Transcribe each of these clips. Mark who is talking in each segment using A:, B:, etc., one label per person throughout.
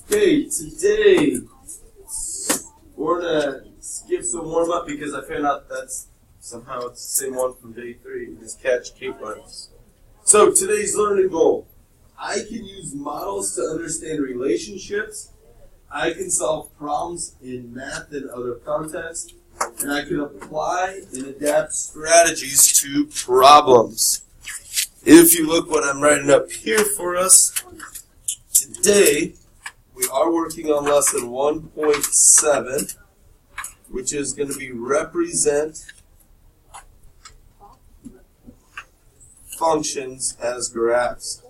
A: Okay, today we're gonna skip some warm up because I found out that's somehow it's the same one from day 3. Just catch Cape runners. So today's learning goal: I can use models to understand relationships. I can solve problems in math and other contexts, and I can apply and adapt strategies to problems. If you look what I'm writing up here for us, today we are working on lesson 1.7, which is going to be represent functions as graphs.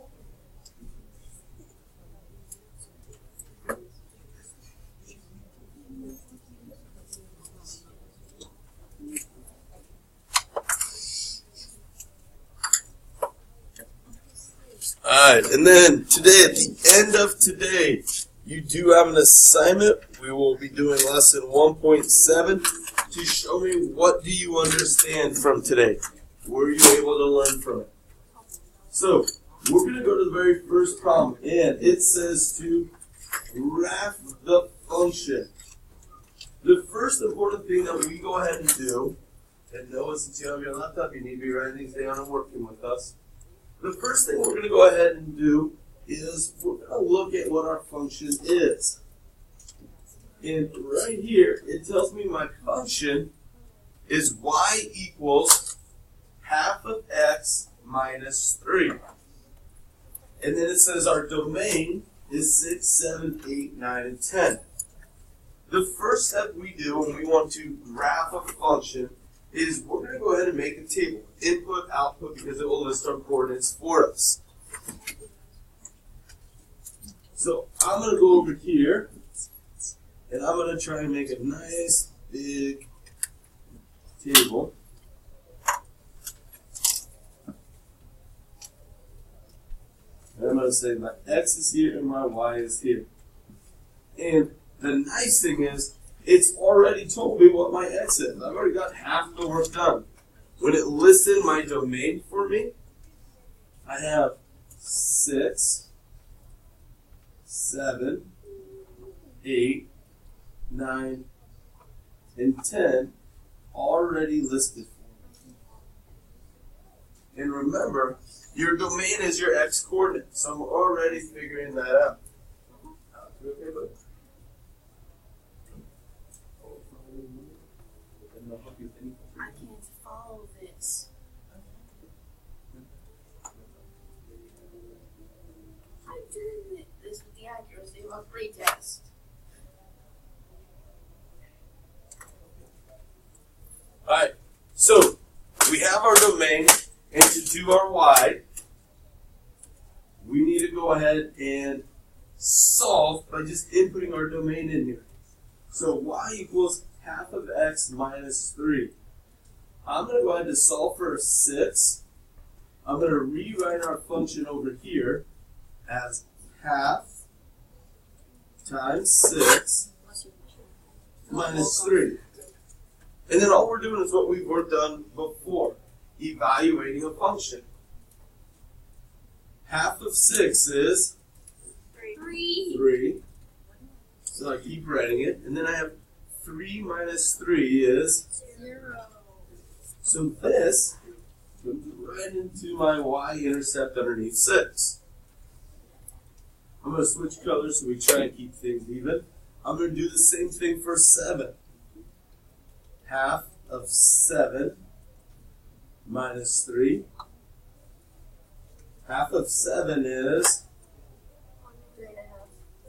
A: Alright, and then today, at the end of today, you do have an assignment. We will be doing lesson 1.7 to show me what do you understand from today. Were you able to learn from it? So, we're going to go to the very first problem, and it says to graph the function. The first important thing that we go ahead and do, and Noah, since you have your laptop, you need to be writing these down and working with us. The first thing we're going to go ahead and do is we're going to look at what our function is. And right here, it tells me my function is y equals half of x minus 3. And then it says our domain is 6, 7, 8, 9, and 10. The first step we do when we want to graph a function is we're going to go ahead and make a table. Input, output, because it will list our coordinates for us. So I'm going to go over here, and I'm going to try and make a nice big table. And I'm going to say my x is here and my y is here. And the nice thing is, it's already told me what my x is. I've already got half the work done. When it listed my domain for me, I have 6, 7, 8, 9, and 10 already listed for me. And remember, your domain is your x coordinate, so I'm already figuring that out. You okay, bud?
B: I can't follow this. I'm doing this with the accuracy of a pretest.
A: Alright, so we have our domain, and to do our y, we need to go ahead and solve by just inputting our domain in here. So y equals half of x minus 3. I'm going to go ahead and solve for 6. I'm going to rewrite our function over here as half times 6 minus 3. And then all we're doing is what we've done before, evaluating a function. Half of 6 is 3. So I keep writing it. And then I have 3 minus 3 is
B: 0.
A: So this comes right into my y-intercept underneath 6. I'm going to switch colors so we try and keep things even. I'm going to do the same thing for 7. Half of 7 minus 3. Half of 7 is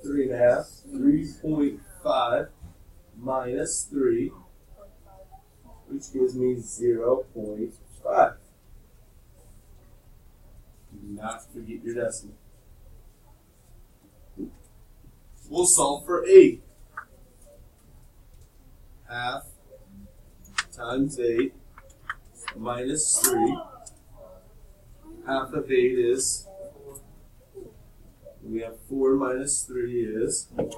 A: 3.5. 3.5 minus 3, which gives me 0.5. Do not forget your decimal. We'll solve for 8. Half times 8 minus 3. Half of 8 is, we have 4 minus 3 is 1.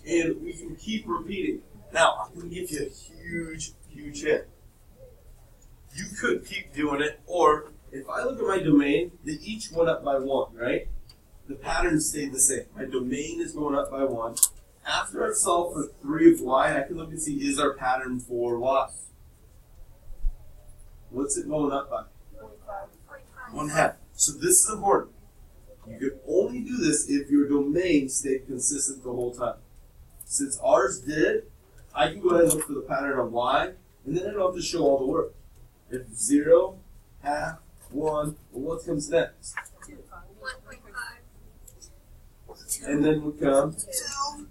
A: And we can keep repeating. Now, I'm going to give you a huge hint. You could keep doing it, or if I look at my domain, they each went up by 1, right? The pattern stayed the same. My domain is going up by 1. After I've solved for 3 of y, I can look and see, is our pattern for y? What's it going up by? 1/2. So this is important. You can only do this if your domain stayed consistent the whole time. Since ours did, I can go ahead and look for the pattern on y, and then I don't have to show all the work. If 0, 1/2, 1, well, what comes next?
B: 1.5.
A: And then we come 2.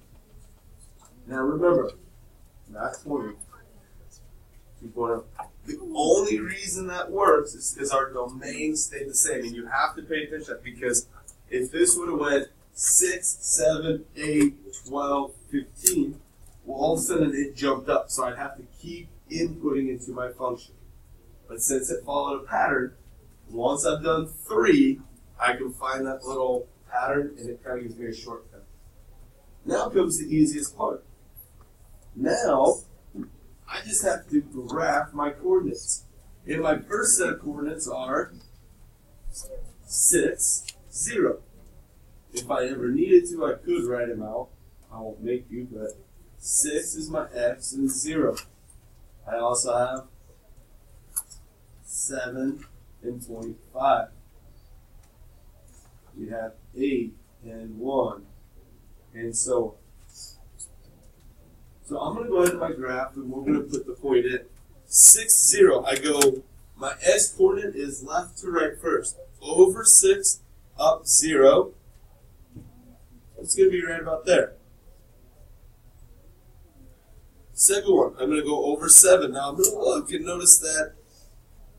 A: Now remember, not 20. Keep going up. The only reason that works is because our domain stayed the same, and you have to pay attention to that, because if this would have went 6, 7, 8, 12, 15, well, all of a sudden it jumped up, so I'd have to keep inputting into my function. But since it followed a pattern, once I've done 3, I can find that little pattern, and it kind of gives me a shortcut. Now comes the easiest part. Now, I just have to graph my coordinates. And my first set of coordinates are 6, 0. If I ever needed to, I could write them out. I won't make you, but 6 is my x and 0. I also have 7 and 25. We have 8 and 1, and so on. So I'm going to go ahead to my graph, and we're going to put the point in. 6, 0. I go, my x coordinate is left to right first. Over 6, up 0. It's going to be right about there. Second one, I'm going to go over 7. Now I'm going to look and notice that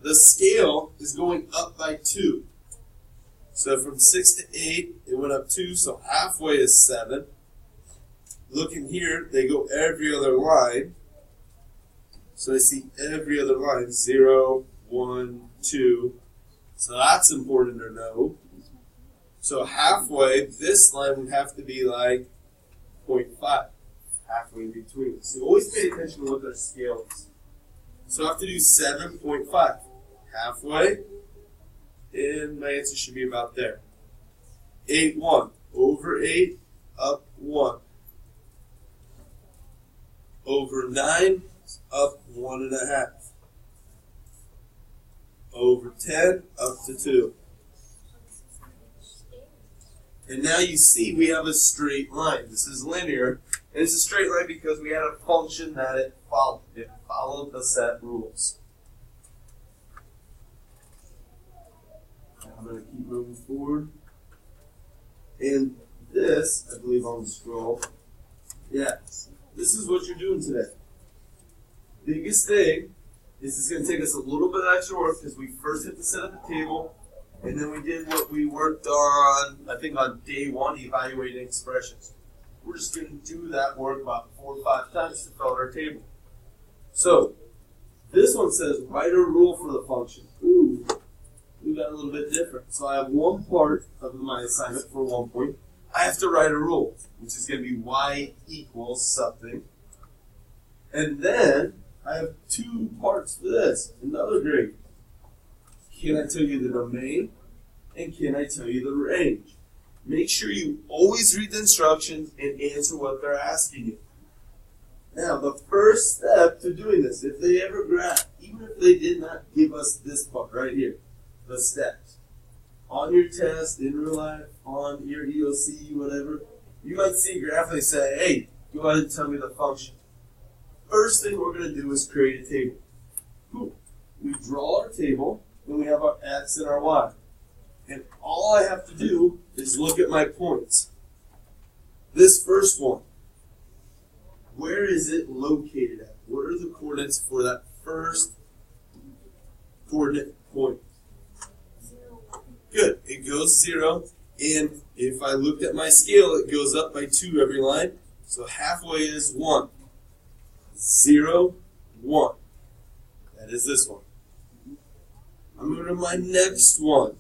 A: the scale is going up by 2. So from 6 to 8, it went up 2, so halfway is 7. Looking here, they go every other line. So I see every other line, 0, 1, 2. So that's important to know. So halfway, this line would have to be like 0.5, halfway in between. So always pay attention to what their scale is. So I have to do 7.5, halfway, and my answer should be about there. 8, 1, over 8, up 1. Over 9, up 1.5. Over 10, up to 2. And now you see we have a straight line. This is linear. And it's a straight line because we had a function that it followed. It followed the set rules. I'm going to keep moving forward. And this, I believe on the scroll, yeah, this is what you're doing today. Biggest thing is it's going to take us a little bit extra work because we first hit the set at the table, and then we did what we worked on, I think on day 1, evaluating expressions. We're just going to do that work about 4 or 5 times to fill out our table. So, this one says, write a rule for the function. Ooh, we got a little bit different. So I have one part of my assignment for 1 point. I have to write a rule, which is going to be y equals something. And then I have 2 parts for this, another grade. Can I tell you the domain? And can I tell you the range? Make sure you always read the instructions and answer what they're asking you. Now, the first step to doing this, if they ever graph, even if they did not give us this part right here, the steps, on your test, in real life, on your EOC, whatever, you might see a graph and they say, hey, go ahead and tell me the function. First thing we're going to do is create a table. Cool. We draw our table, and we have our x and our y. And all I have to do is look at my points. This first one, where is it located at? What are the coordinates for that first coordinate point?
B: 0.
A: Good. It goes 0. And if I looked at my scale, it goes up by 2 every line. So halfway is 1. 0, 1. That is this one. I'm going to my next one.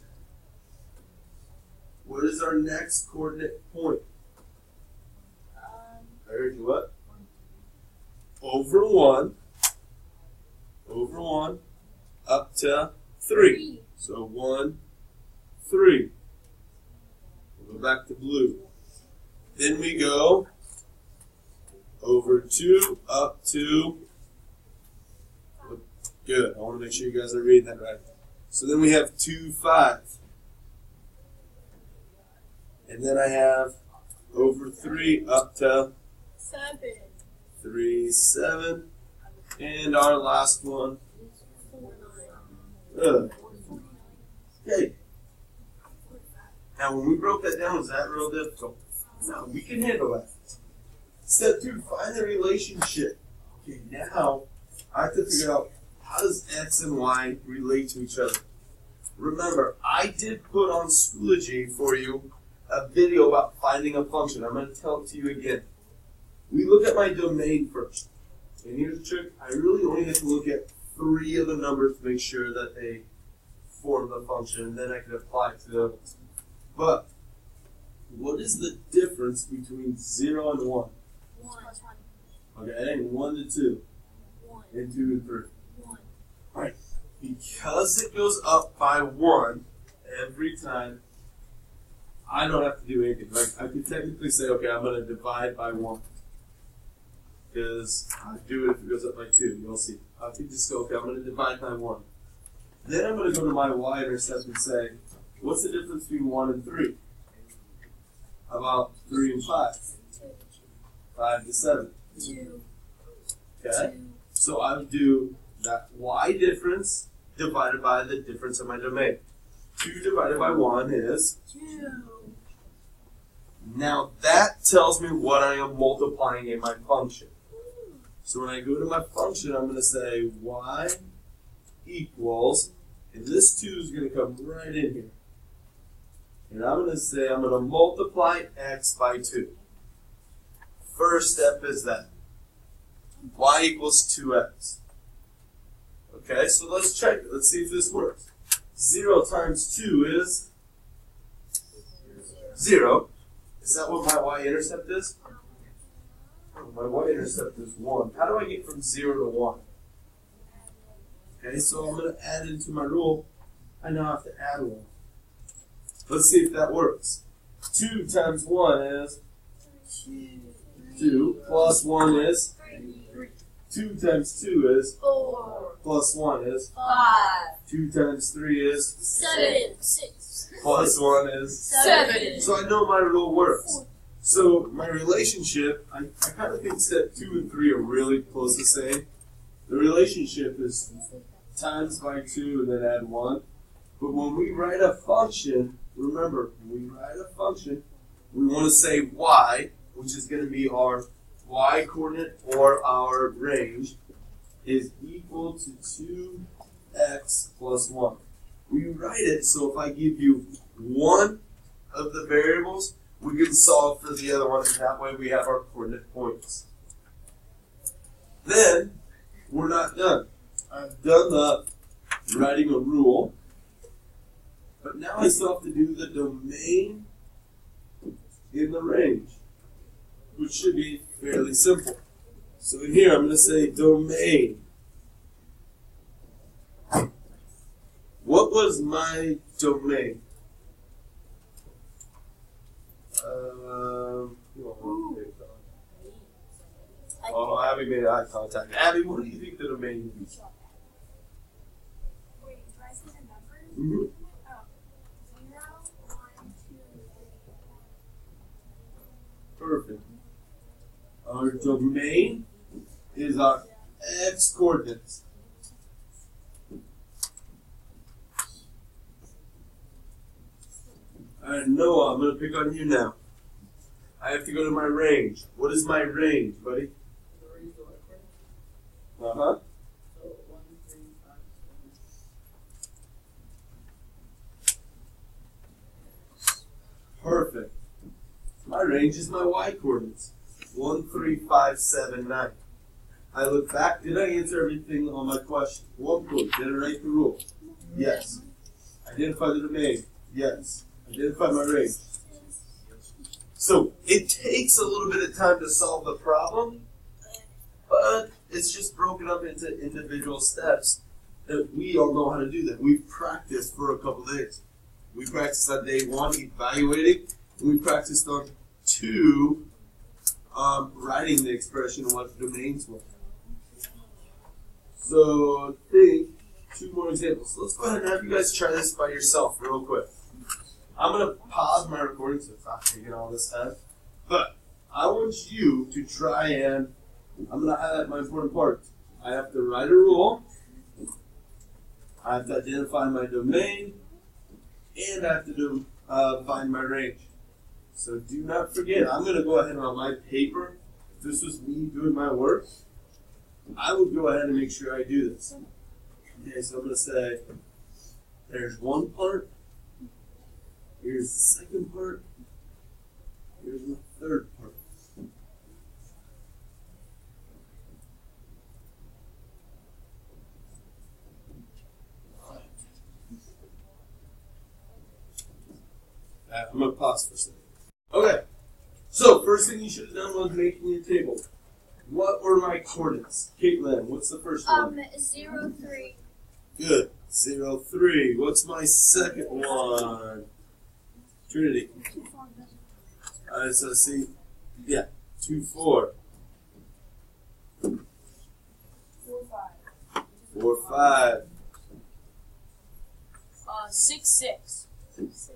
A: What is our next coordinate point? I heard you what? Over 1. Over 1. Up to 3. So 1, 3. We'll go back to blue. Then we go over 2 up to, good, I want to make sure you guys are reading that right. So then we have 2, 5. And then I have over 3 up to
B: 7.
A: 3, 7. And our last one.
B: 4, 9.
A: Okay. Now when we broke that down, was that real difficult? No, we can handle that. Step 2, find the relationship. Okay, now I have to figure out how does X and Y relate to each other. Remember, I did put on Schoology for you a video about finding a function. I'm going to tell it to you again. We look at my domain first. And here's the trick. I really only have to look at 3 of the numbers to make sure that they form the function, and then I can apply it to the others. But what is the difference between 0 and 1?
B: 1.
A: Okay, and 1 to 2.
B: 1.
A: And 2 and 3.
B: 1.
A: Alright, because it goes up by 1 every time, I don't have to do anything. Like, I could technically say, okay, I'm going to divide by 1. Because I do it if it goes up by 2. You'll see. I could just go, okay, I'm going to divide by 1. Then I'm going to go to my y-intercept and say, what's the difference between 1 and 3? About 3 and 5? 5 to 7.
B: 2.
A: Okay? So I would do that y difference divided by the difference of my domain. 2 divided by 1 is?
B: 2.
A: Now that tells me what I am multiplying in my function. So when I go to my function, I'm going to say y equals, and this 2 is going to come right in here. And I'm going to say I'm going to multiply x by 2. First step is that. Y equals 2x. Okay, so let's check it. Let's see if this works. 0 times 2 is 0. Is that what my y-intercept is? Oh, my y-intercept is 1. How do I get from 0 to 1? Okay, so I'm going to add into my rule. I now have to add 1. Let's see if that works. 2 times 1 is 2, plus 1 is 2 times 2 is
B: 4.
A: plus 1 is
B: 5.
A: 2 times 3 is
B: 7. 6.
A: plus 1 is
B: 7.
A: So I know my rule works. So my relationship, I kind of think step 2 and 3 are really close to the same. The relationship is times by 2 and then add 1. But when we write a function, remember, when we write a function, we want to say y, which is going to be our y coordinate or our range, is equal to 2x plus 1. We write it so if I give you one of the variables, we can solve for the other one, and that way we have our coordinate points. Then, we're not done. I've done the writing a rule, but now I still have to do the domain in the range, which should be fairly simple. So in here, I'm going to say domain. What was my domain? Oh, Abby made eye contact. Abby, what do you think the domain is?
B: Wait, do I see the numbers?
A: Mm-hmm.
B: Oh. 0, 1, 2, 3.
A: Perfect. Our domain is our x coordinates. Alright, Noah, I'm going to pick on you now. I have to go to my range. What is my range, buddy? Uh-huh. Perfect. My range is my y coordinates. 1, 3, 5, 7, 9. I look back. Did I answer everything on my question? 1 point. Did I write the rule? Yes. Identify the domain? Yes. Identify my range. So it takes a little bit of time to solve the problem, but it's just broken up into individual steps that we all know how to do that. We've practiced for a couple days. We practiced on day 1 evaluating, and we practiced on 2 writing the expression and what the domains were. So think 2 more examples. Let's go ahead and have you guys try this by yourself real quick. I'm going to pause my recording so it's not taking all this time. But I want you to try and, I'm going to highlight my important part. I have to write a rule. I have to identify my domain. And I have to find my range. So do not forget, I'm going to go ahead and on my paper, if this was me doing my work, I would go ahead and make sure I do this. Okay, so I'm going to say, there's one part, here's the second part, here's the third part. I'm going to pause for a second. Okay, so first thing you should have done was making your table. What were my coordinates? Caitlin, what's the first one?
B: 0, 3.
A: Good. 0, 3. What's my second one? Trinity. So see, yeah, 2, 4.
B: 4, 5.
A: 4, 5.
B: 6, 6. 6.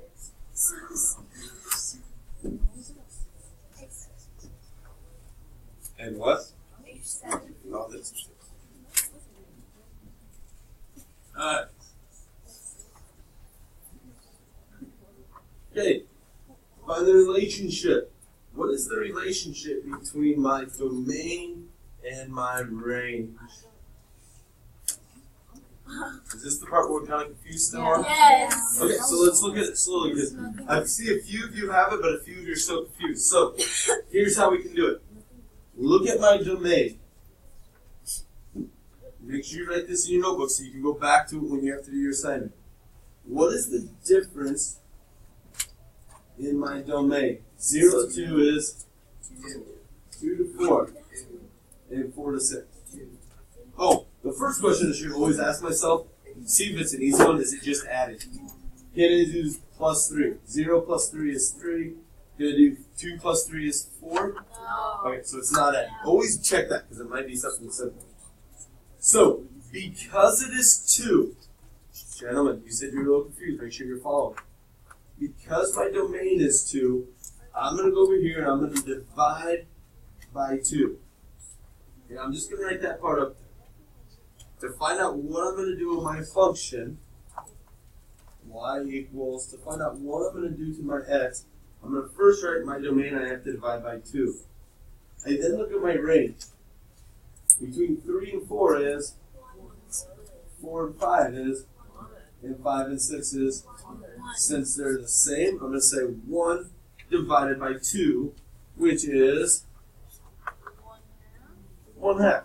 A: And what?
B: 7.
A: Oh, that's 6. Alright. Okay. Find the relationship. What is the relationship between my domain and my range? Is this the part where we're kind of confused still on?
B: Yes.
A: Okay, so let's look at it slowly because I see a few of you have it, but a few of you are still confused. So here's how we can do it. Look at my domain. Make sure you write this in your notebook so you can go back to it when you have to do your assignment. What is the difference in my domain? 0 to 2 is 2 to 4, and 4 to 6. Oh, the first question I should always ask myself, see if it's an easy one, is it just added? Can I do plus 3? 0 plus 3 is 3. Can I do 2 plus 3 is 4?
B: No.
A: Okay, so it's not added. Always check that because it might be something simple. So, because it is 2, gentlemen, you said you were a little confused, make sure you're following. Because my domain is 2, I'm going to go over here and I'm going to divide by 2. And I'm just going to write that part up there. To find out what I'm going to do with my function, y equals, to find out what I'm going to do to my x, I'm going to first write my domain and I have to divide by 2. I then look at my range. Between 3 and 4 is, 4 and 5 is, and 5 and 6 is. Since they're the same, I'm going to say 1 divided by 2, which is 1/2.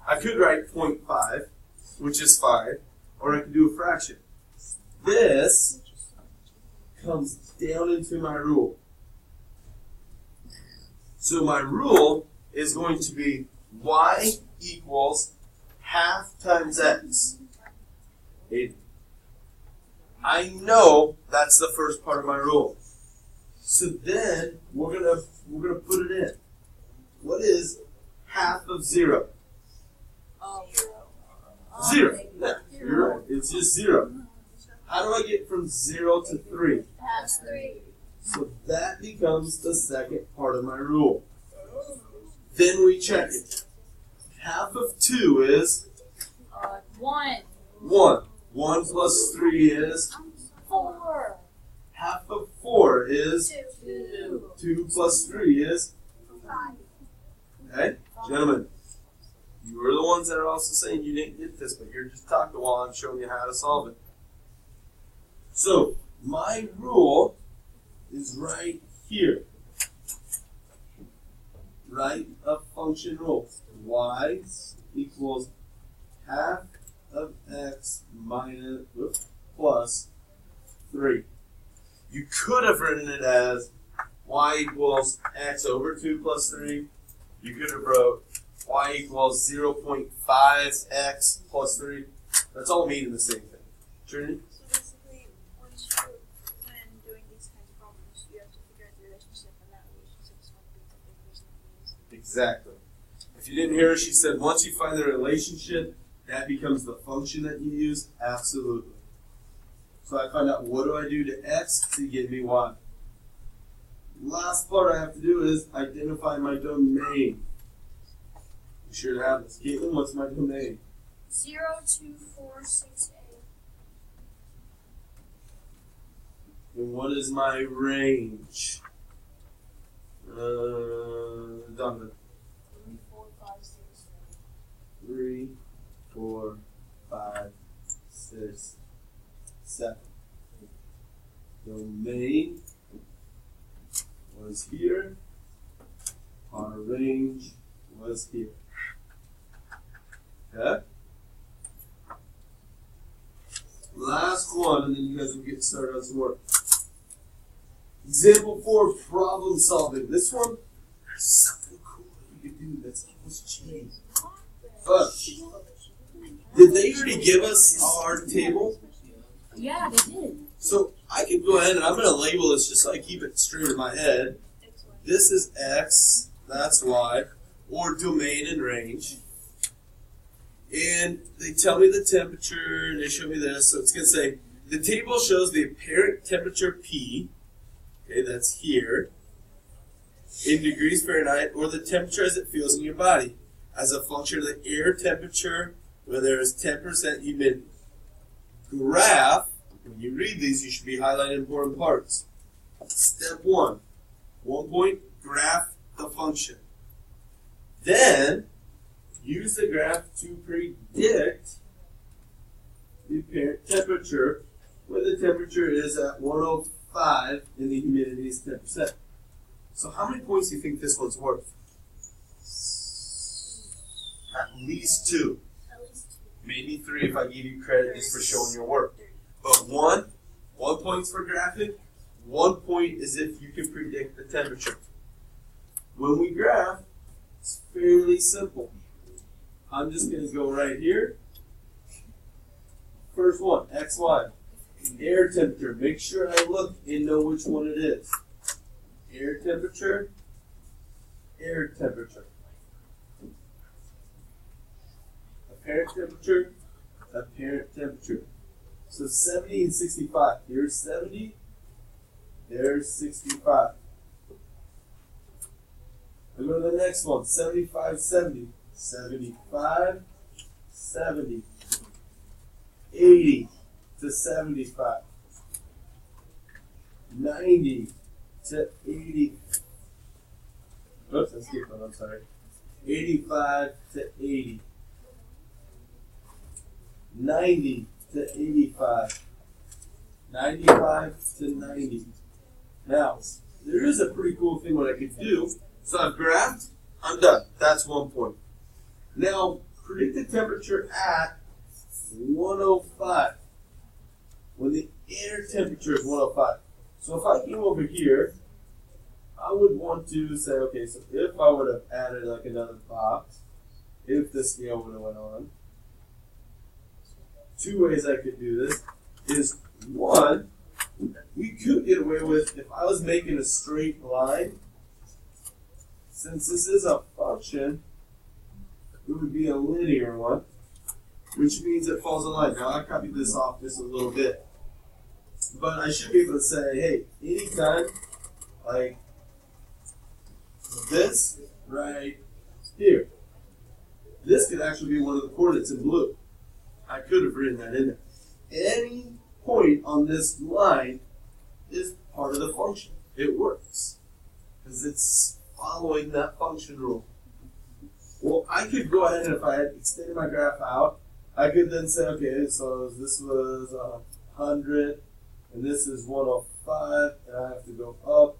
A: I could write 0.5, which is 5, or I could do a fraction. This comes down into my rule. So my rule is going to be y equals half times x. I know that's the first part of my rule. So then we're gonna put it in. What is half of 0? 0. Yeah, you're right. It's just 0. How do I get from 0 to 3?
B: That's 3.
A: So that becomes the second part of my rule. Then we check it. Half of 2 is
B: 1.
A: 1. 1 plus 3 is
B: 4.
A: half of 4 is
B: 2.
A: 2 plus 3 is
B: 5.
A: okay, gentlemen. You are the ones that are also saying you didn't get this, but you're just talking while I'm showing you how to solve it. So my rule is right here. Write a function rule. Y equals half of x minus plus 3. You could have written it as y equals x over 2 plus 3. You could have wrote y equals 0.5x plus 3. That's all meaning the same thing. Trinity?
B: So basically, once you
A: Exactly. If you didn't hear her, she said once you find the relationship, that becomes the function that you use. Absolutely. So I find out what do I do to x to give me y. Last part I have to do is identify my domain. Be sure to have this. Caitlin, what's my domain?
B: 0, 2, 4, 6, 8.
A: And what is my range? Donovan.
B: 3, 4, 5, 6, 7.
A: 3, 4, 5, 6, 7. Domain was here. Our range was here. Okay? Last one, and then you guys will get started on some work. Example 4, problem solving. This one, there's something cool that you can do that's almost cheating. But, did they already give us our table?
B: Yeah, they did.
A: So, I could go ahead and I'm going to label this just so I keep it straight in my head. This is X, that's Y, or domain and range. And they tell me the temperature, and they show me this. So it's going to say, the table shows the apparent temperature P, okay, that's here, in degrees Fahrenheit, or the temperature as it feels in your body, as a function of the air temperature where there is 10% humidity. Graph, when you read these, you should be highlighting important parts. Step 1 point, graph the function. Then, use the graph to predict the apparent temperature, where the temperature is at 105 and the humidity is 10%. So how many points do you think this one's worth? At least 2.
B: At least 2.
A: Maybe 3 if I give you credit just for showing your work. But 1 point's for graphing, 1 point is if you can predict the temperature. When we graph, it's fairly simple. I'm just going to go right here. First one, X, Y. Air temperature. Make sure I look and know which one it is. Air temperature, air temperature. Apparent temperature, apparent temperature. So 70 and 65. Here's 70, there's 65. I go to the next one, 75, 70. 75, 70, 80 to 75, 90 to 80. Oops, I skipped one, I'm sorry. 85 to 80, 90 to 85, 95 to 90. Now, there is a pretty cool thing what I could do. So I've graphed, I'm done. That's 1 point. Now, predict the temperature at 105. When the air temperature is 105. So if I came over here, I would want to say, okay, so if I would have added like another box, if the scale would have went on, 2 ways I could do this is 1, we could get away with, if I was making a straight line, since this is a function, it would be a linear one, which means it falls in line. Now I copied this off just a little bit, but I should be able to say, hey, anytime, like this right here, this could actually be one of the coordinates in blue. I could have written that in there. Any point on this line is part of the function. It works because it's following that function rule. Well, I could go ahead and if I had extended my graph out, I could then say, okay, so this was 100, and this is 105, and I have to go up,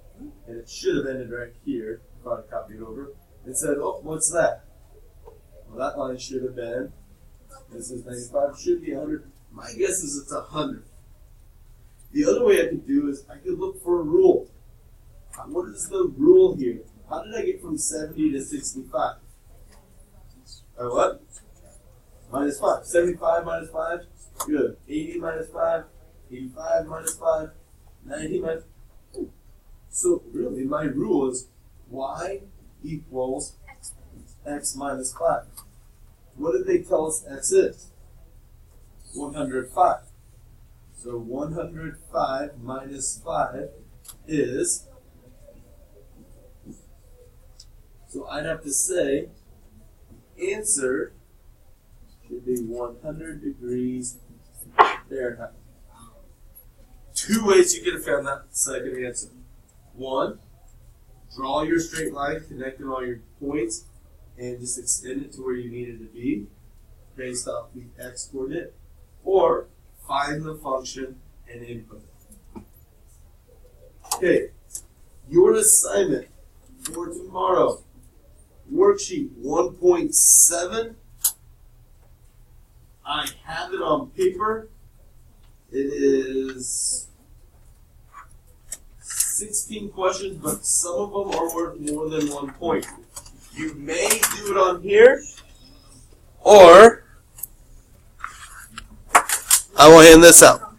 A: and it should have ended right here if I had copied over, and said, oh, what's that? Well, that line should have been, this is 95, should be 100. My guess is it's 100. The other way I could do is I could look for a rule. What is the rule here? How did I get from 70 to 65? What? Minus 5. 75 minus 5? Good. 80 minus 5? 85 minus 5? 90 minus 5? So really, my rule is y equals x minus 5. What did they tell us x is? 105. So 105 minus 5 is, so I'd have to say, answer should be 100 degrees Fahrenheit. Two ways you could have found that second answer. One, draw your straight line, connecting all your points, and just extend it to where you need it to be based off the x coordinate. Or find the function and input it. Okay, your assignment for tomorrow, worksheet 1.7. I have it on paper. It is 16 questions, but some of them are worth more than 1 point. You may do it on here, or I will hand this out.